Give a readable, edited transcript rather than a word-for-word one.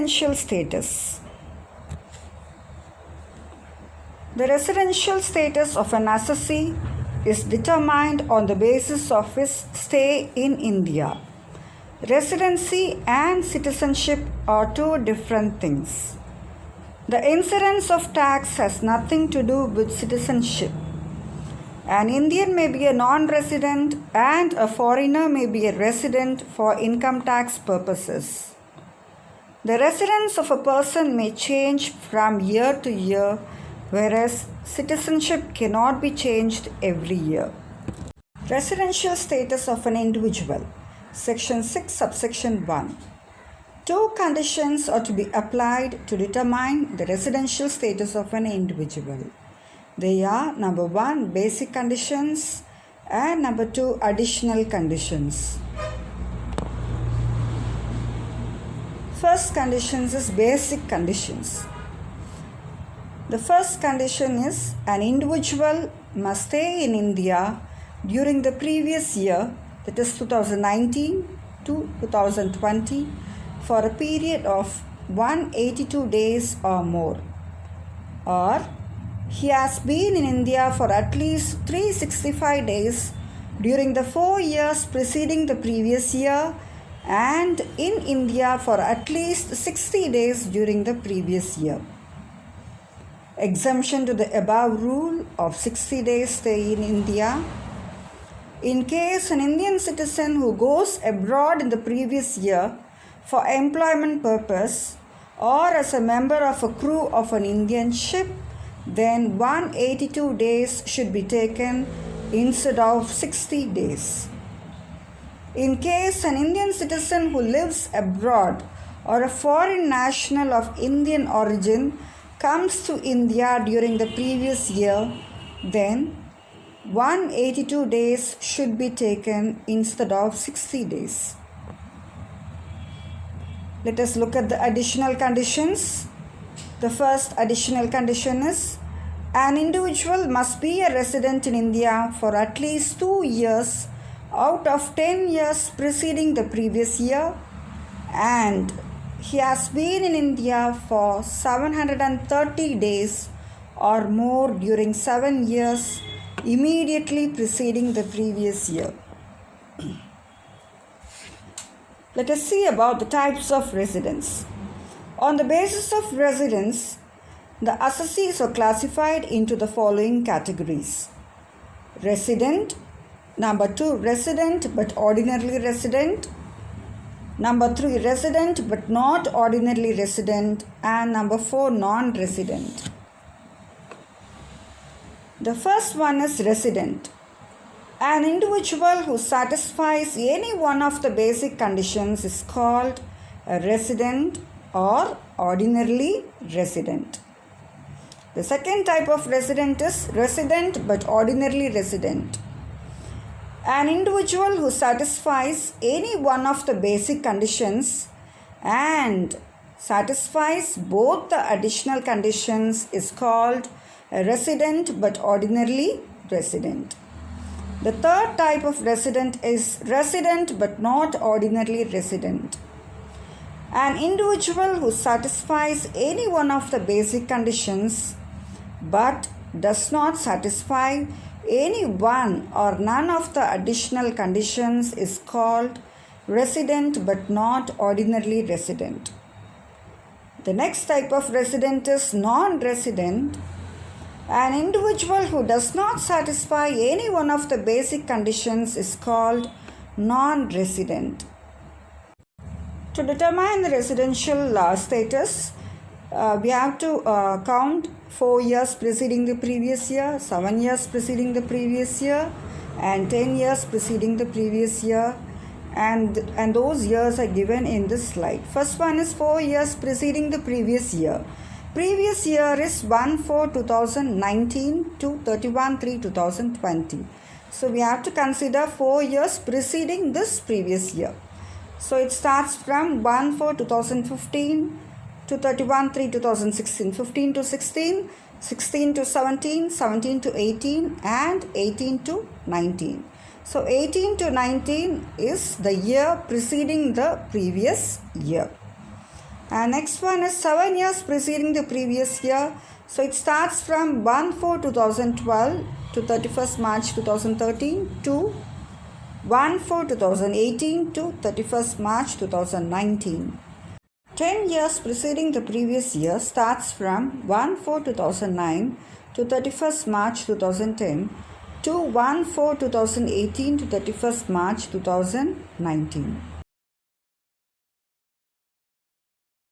residential status. The residential status of an assessee is determined on the basis of his stay in India. Residency and citizenship are two different things. The incidence of tax has nothing to do with citizenship. An Indian may be a non-resident and a foreigner may be a resident for income tax purposes. The residence of a person may change from year to year, whereas citizenship cannot be changed every year. Residential status of an individual. Section 6, subsection 1. Two conditions are to be applied to determine the residential status of an individual. They are number 1, basic conditions, and number 2, additional conditions. First conditions is basic conditions. The first condition is an individual must stay in India during the previous year, that is 2019 to 2020, for a period of 182 days or more, or he has been in India for at least 365 days during the 4 years preceding the previous year and in India for at least 60 days during the previous year. Exemption to the above rule of 60 days stay in India. In case an Indian citizen who goes abroad in the previous year for employment purpose or as a member of a crew of an Indian ship, then 182 days should be taken instead of 60 days. In case an Indian citizen who lives abroad or a foreign national of Indian origin comes to India during the previous year, then 182 days should be taken instead of 60 days. Let us look at the additional conditions. The first additional condition is an individual must be a resident in India for at least 2 years out of 10 years preceding the previous year, and he has been in India for 730 days or more during 7 years immediately preceding the previous year. Let us see about the types of residence. On the basis of residence, the assessees are classified into the following categories. Resident, number 2, resident but ordinarily resident, number 3, resident but not ordinarily resident, and number 4, non-resident. The first one is resident. An individual who satisfies any one of the basic conditions is called a resident or ordinarily resident. The second type of resident is resident but ordinarily resident. An individual who satisfies any one of the basic conditions and satisfies both the additional conditions is called a resident but ordinarily resident. The third type of resident is resident but not ordinarily resident. An individual who satisfies any one of the basic conditions but does not satisfy any one or none of the additional conditions is called resident but not ordinarily resident. The next type of resident is non-resident. An individual who does not satisfy any one of the basic conditions is called non-resident. To determine the residential status, we have to count 4 years preceding the previous year, 7 years preceding the previous year, and 10 years preceding the previous year, and those years are given in this slide. First one is 4 years preceding the previous year. Previous year is 1/4/2019 to 31/3/2020. So we have to consider 4 years preceding this previous year. So it starts from 1/4/2015 to 31/3/2016, 15 to 16, 16 to 17, 17 to 18, and 18 to 19. So 18 to 19 is the year preceding the previous year. And next one is 7 years preceding the previous year. So it starts from 1/4/2012 to 31st March 2013 to 1/4/2018 to 31st March 2019. 10 years preceding the previous year starts from 1/4/2009 to 31st March 2010 to 1/4/2018 to 31st March 2019.